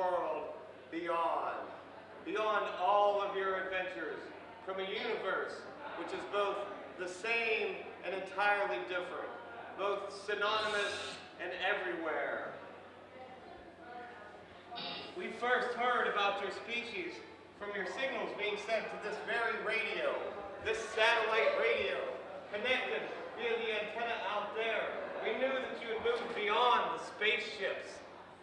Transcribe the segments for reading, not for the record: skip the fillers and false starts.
world beyond. Beyond all of your adventures, from a universe which is both the same and entirely different, both synonymous and everywhere. We first heard about your species from your signals being sent to this very radio, this satellite radio, connected via the antenna out there. We knew that you had moved beyond the spaceships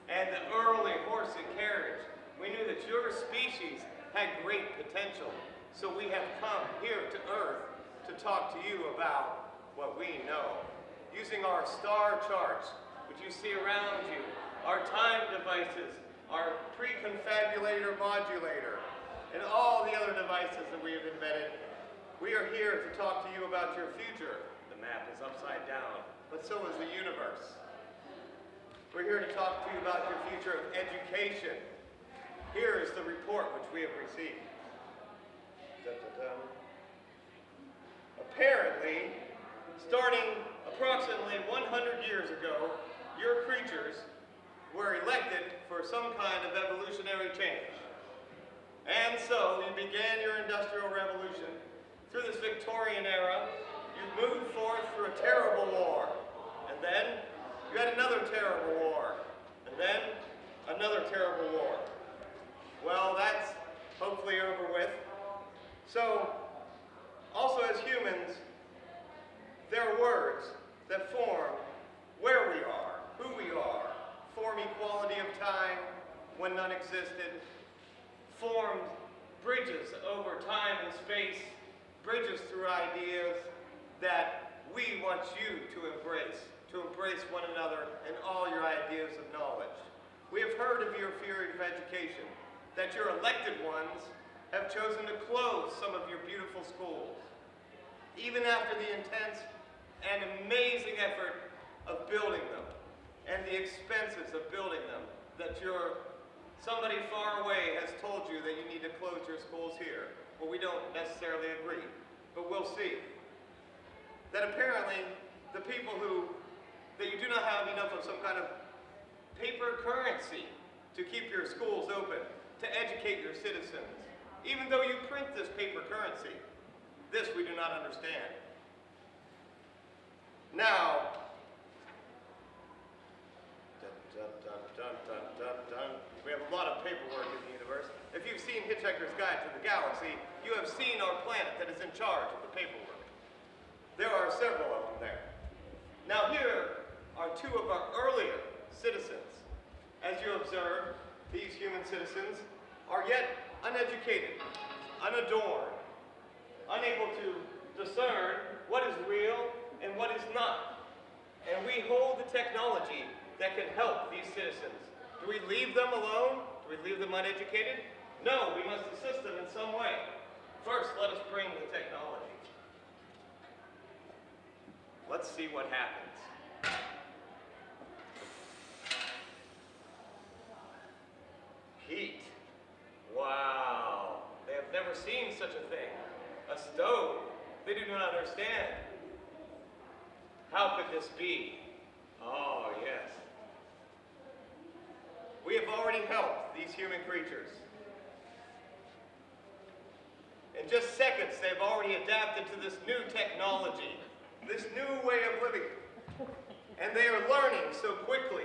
and the early horse and carriage. We knew that your species had great potential. So we have come here to Earth to talk to you about what we know. Using our star charts, which you see around you, our time devices, our preconfabulator modulator, and all the other devices that we have invented, we are here to talk to you about your future. The map is upside down, but so is the universe. We're here to talk to you about your future of education. Here is the report which we have received. Apparently, starting approximately 100 years ago, your creatures were elected for some kind of evolutionary change. And so you began your industrial revolution. Through this Victorian era, you moved forth through a terrible war. And then you had another terrible war. And then another terrible war. Well, that's hopefully over with. So, also as humans, there are words that form where we are, who we are, form equality of time when none existed, formed bridges over time and space, bridges through ideas that we want you to embrace one another and all your ideas of knowledge. We have heard of your theory of education, that your elected ones have chosen to close some of your beautiful schools, even after the intense and amazing effort of building them and the expenses of building them, that somebody far away has told you that you need to close your schools here. Well, we don't necessarily agree, but we'll see. That apparently the people that you do not have enough of some kind of paper currency to keep your schools open, to educate your citizens. Even though you print this paper currency, this we do not understand. Now, we have a lot of paperwork in the universe. If you've seen Hitchhiker's Guide to the Galaxy, you have seen our planet that is in charge of the paperwork. There are several of them there. Now here are two of our earlier citizens. As you observe, these human citizens are yet uneducated, unadorned, unable to discern what is real and what is not. And we hold the technology that can help these citizens. Do we leave them alone? Do we leave them uneducated? No, we must assist them in some way. First, let us bring the technology. Let's see what happens. Heat. Wow. They have never seen such a thing. A stove. They do not understand. How could this be? Oh, yes. We have already helped these human creatures. In just seconds, they've already adapted to this new technology, this new way of living. And they are learning so quickly.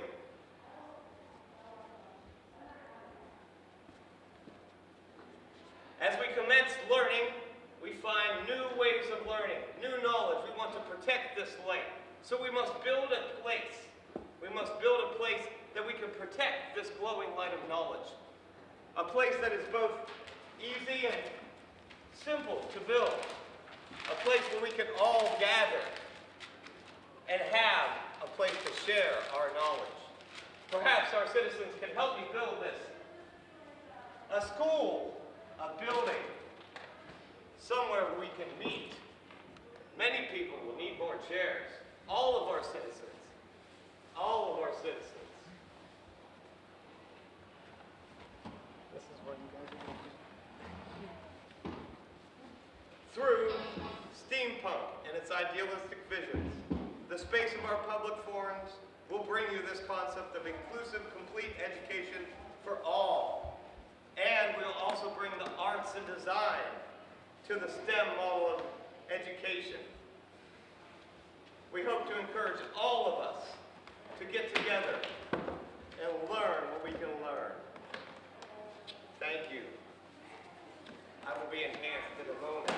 As we commence learning, we find new ways of learning, new knowledge. We want to protect this light. So we must build a place. We must build a place that we can protect this glowing light of knowledge. A place that is both easy and simple to build. A place where we can all gather and have a place to share our knowledge. Perhaps our citizens can help me build this. A school, a building, somewhere where we can meet. Many people will need more chairs. All of our citizens. All of our citizens. This is what you guys are going to do. Through steampunk and its idealistic visions, the space of our public forums will bring you this concept of inclusive, complete education for all. And we'll also bring the arts and design to the STEM model of education. We hope to encourage all of us to get together and learn what we can learn. Thank you. I will be enhanced in a moment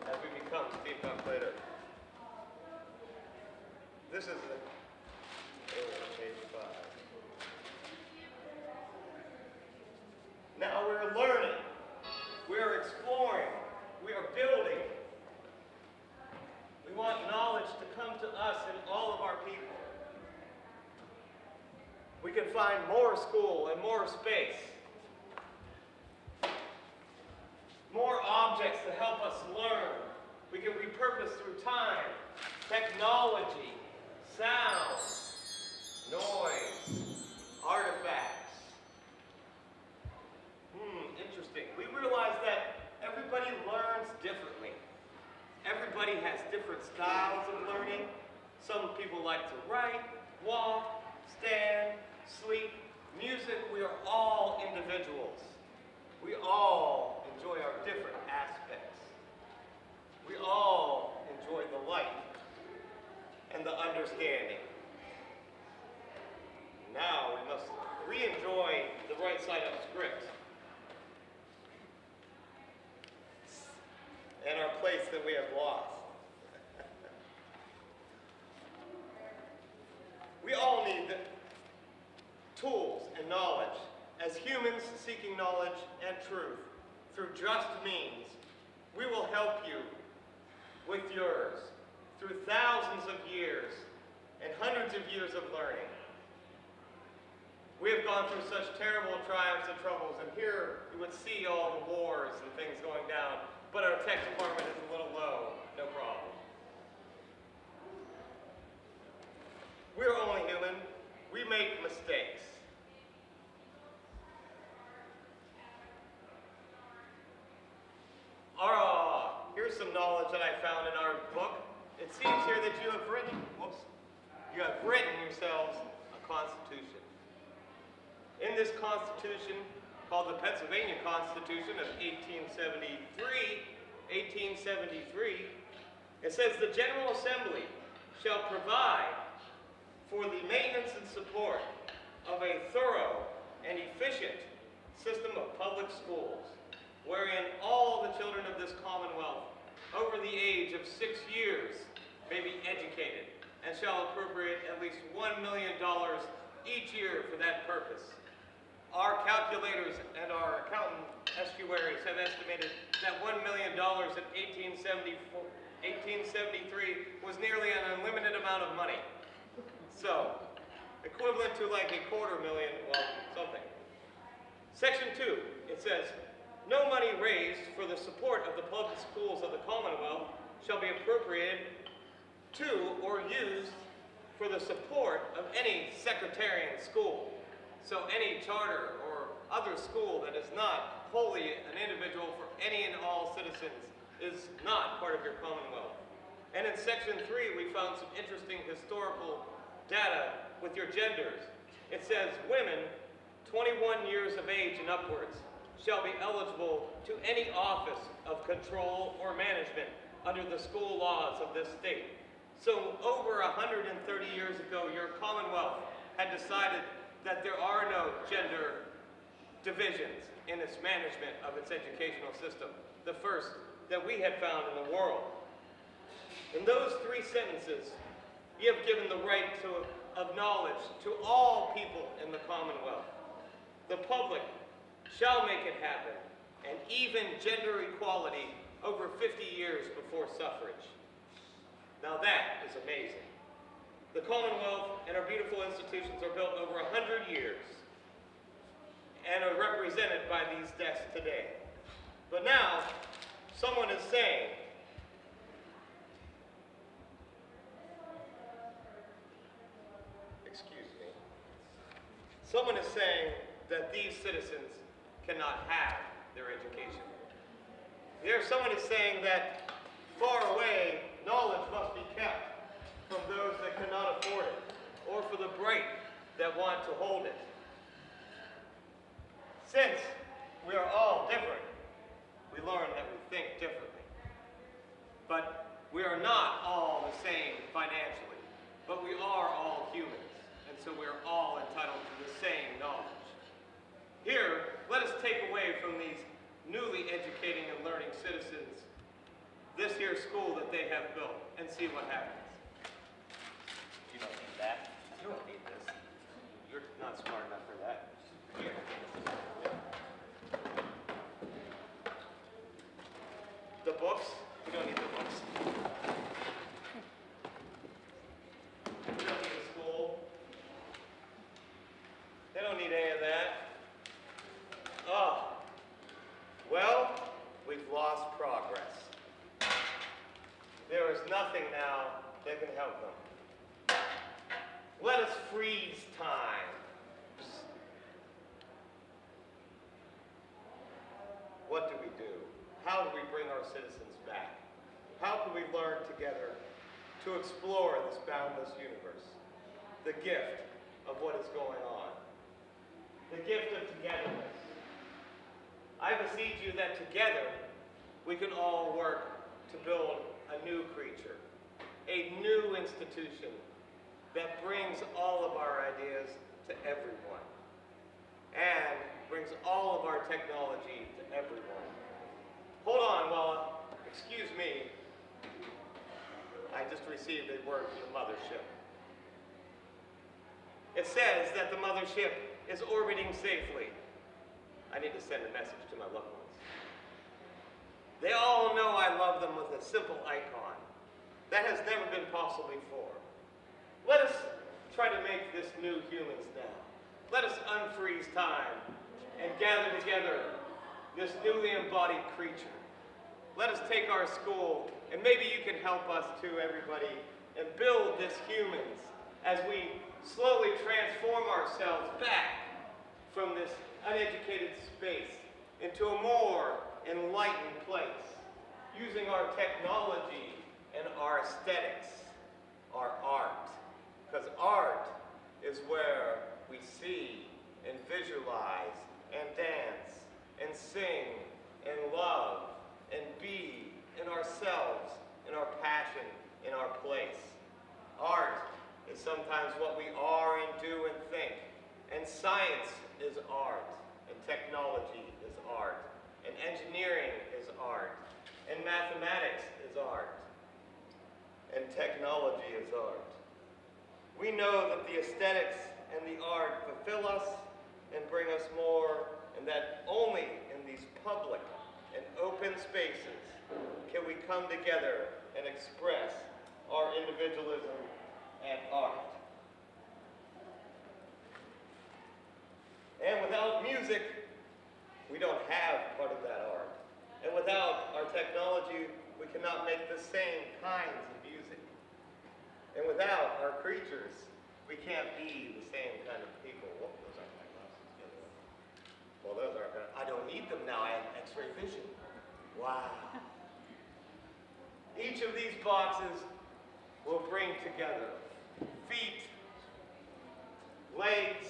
as we become steampunk later. This is page 5. Now we're learning, we're exploring, we are building. We want knowledge to come to us and all of our people. We can find more school and more space. More objects to help us learn. We can repurpose through time, technology, sound, noise, artifacts. Interesting. We realize that everybody learns differently. Everybody has different styles of learning. Some people like to write, walk, stand, sleep. Music, we are all individuals. We all enjoy our different aspects. We all enjoy the light and the understanding. Now we must re-enjoy the right side up script and our place that we have lost. We all need tools and knowledge. As humans seeking knowledge and truth through just means, we will help you with yours through thousands of years and hundreds of years of learning. We have gone through such terrible triumphs and troubles, and here you would see all the wars and things going down, but our tech department is a little low, no problem. We're only human. We make mistakes. Here's some knowledge that I found in our book. It seems here that you have written yourselves a constitution. In this constitution, called the Pennsylvania Constitution of 1873, it says the General Assembly shall provide for the maintenance and support of a thorough and efficient system of public schools, wherein all the children of this Commonwealth over the age of 6 years may be educated, and shall appropriate at least $1 million each year for that purpose. Our calculators and our accountant estuaries have estimated that $1 million in 1873 was nearly an unlimited amount of money. So, equivalent to like $250,000, well, something. Section 2, it says, no money raised for the support of the public schools of the Commonwealth shall be appropriated to or used for the support of any sectarian school. So any charter or other school that is not wholly an individual for any and all citizens is not part of your Commonwealth. And in Section 3, we found some interesting historical data with your genders. It says women 21 years of age and upwards shall be eligible to any office of control or management under the school laws of this state. So over 130 years ago, your Commonwealth had decided that there are no gender divisions in its management of its educational system, the first that we had found in the world. In those 3 sentences, you have given the right of knowledge to all people in the Commonwealth. The public shall make it happen, and even gender equality over 50 years before suffrage. Now that is amazing. The Commonwealth and our beautiful institutions are built over 100 years and are represented by these desks today. But now, someone is saying, someone is saying that these citizens cannot have their education. Someone is saying that far away, knowledge must be kept from those that cannot afford it, or for the bright that want to hold it. not all the same financially, but we are all humans, and so we're all entitled to the same knowledge. Here, let us take away from these newly educating and learning citizens this here school that they have built and see what happens. You don't need that. You don't need this. You're not smart enough for that. Here. The books? We don't need the books. We don't need a school. They don't need any of that. Oh. Well, we've lost progress. There is nothing now that can help them. Let us freeze time. What do we do? How do we bring our citizens back? How can we learn together to explore this boundless universe? The gift of what is going on. The gift of togetherness. I beseech you that together we can all work to build a new creature, a new institution that brings all of our ideas to everyone and brings all of our technology to everyone. Hold on, excuse me. I just received a word from the mothership. It says that the mothership is orbiting safely. I need to send a message to my loved ones. They all know I love them with a simple icon. That has never been possible before. Let us try to make this new humans now. Let us unfreeze time and gather together this newly embodied creature. Let us take our school, and maybe you can help us too, everybody, and build this humans as we slowly transform ourselves back from this uneducated space into a more enlightened place, using our technology and our aesthetics, our art. Because art is where we see and visualize and dance and sing and love and be in ourselves, in our passion, in our place. Art is sometimes what we are and do and think. And science is art, and technology is art, and engineering is art, and mathematics is art, and technology is art. We know that the aesthetics and the art fulfill us and bring us more, and that only in these public and open spaces can we come together and express our individualism and art. And without music, we don't have part of that art. And without our technology, we cannot make the same kinds of music. And without our creatures, we can't be the same kind of people. Well, those aren't my glasses. Well, those aren't gonna, I don't need them now. I have X-ray vision. Wow. Each of these boxes will bring together feet, legs,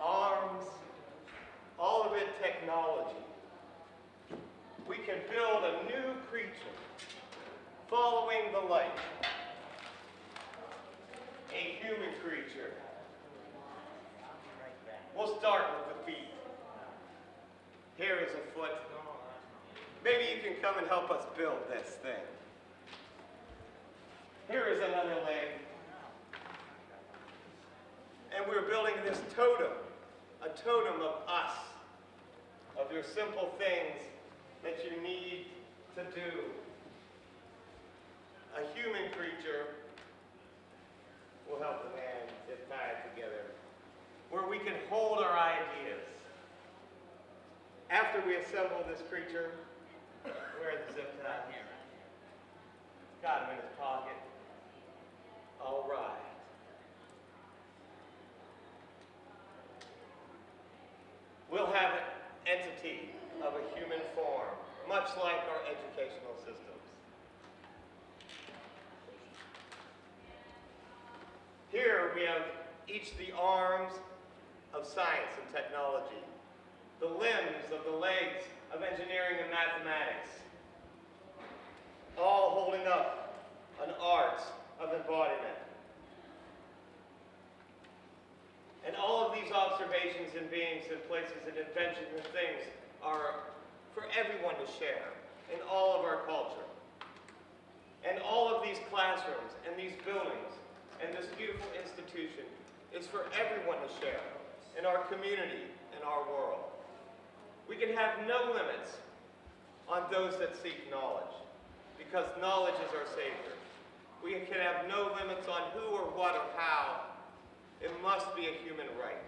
arms, all of it technology. We can build a new creature following the light. A human creature. We'll start with the feet. Here is a foot. Maybe you can come and help us build this thing. Here is another leg. And we're building this totem, a totem of us, of your simple things that you need to do. A human creature will help the man get tied together, where we can hold our ideas. After we assemble this creature, where's the zip tie? Here. Got him in his pocket. All right. We'll have an entity of a human form, much like our educational systems. Here we have each the arms of science and technology, the limbs of the legs of engineering and mathematics. all holding up an art of embodiment. And all of these observations and beings and places and inventions and things are for everyone to share in all of our culture. And all of these classrooms and these buildings and this beautiful institution is for everyone to share in our community and our world. We can have no limits on those that seek knowledge, because knowledge is our savior. We can have no limits on who or what or how. It must be a human right.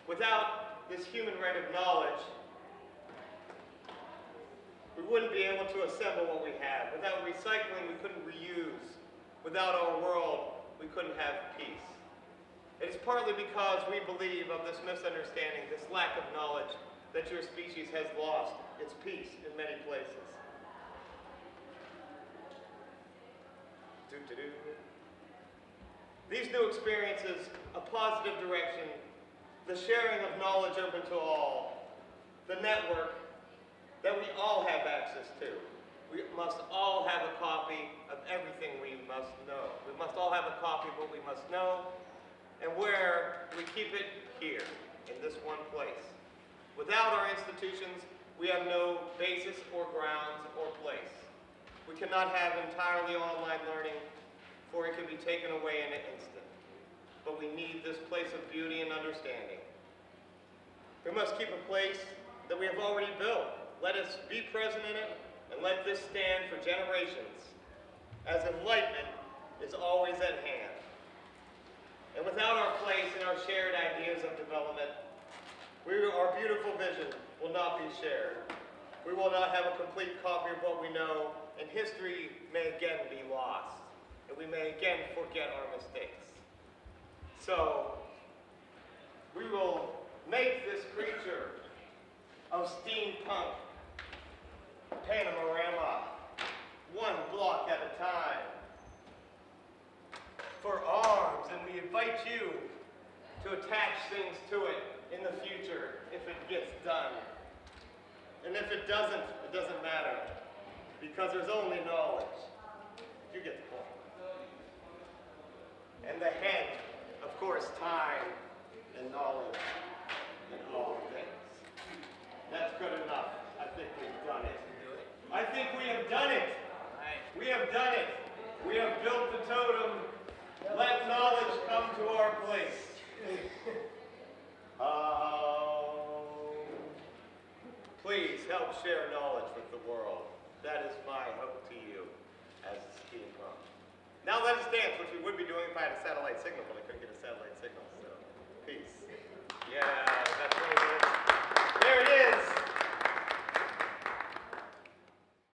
Without this human right of knowledge, we wouldn't be able to assemble what we have. Without recycling, we couldn't reuse. Without our world, we couldn't have peace. It is partly because we believe of this misunderstanding, this lack of knowledge, that your species has lost its peace in many places. Doo-doo-doo. These new experiences, a positive direction, the sharing of knowledge open to all, the network that we all have access to. We must all have a copy of everything we must know. We must all have a copy of what we must know, and where we keep it here, in this one place. Without our institutions, we have no basis or grounds or place. We cannot have entirely online learning, for it can be taken away in an instant. But we need this place of beauty and understanding. We must keep a place that we have already built. Let us be present in it, and let this stand for generations, as enlightenment is always at hand. And without our place and our shared ideas of development, our beautiful vision will not be shared. We will not have a complete copy of what we know, and history may again be lost, and we may again forget our mistakes. So, we will make this creature of steampunk panorama, one block at a time, for arms, and we invite you to attach things to it in the future if it gets done. And if it doesn't matter, because there's only knowledge. You get the point. And the head, of course, time and knowledge and all things. That's good enough. I think we've done it. I think we have done it. We have done it. We have built the totem. Let knowledge come to our place. Please help share knowledge with the world. That is my hope to you as a steampunk. Now let us dance, which we would be doing if I had a satellite signal, but I couldn't get a satellite signal. So.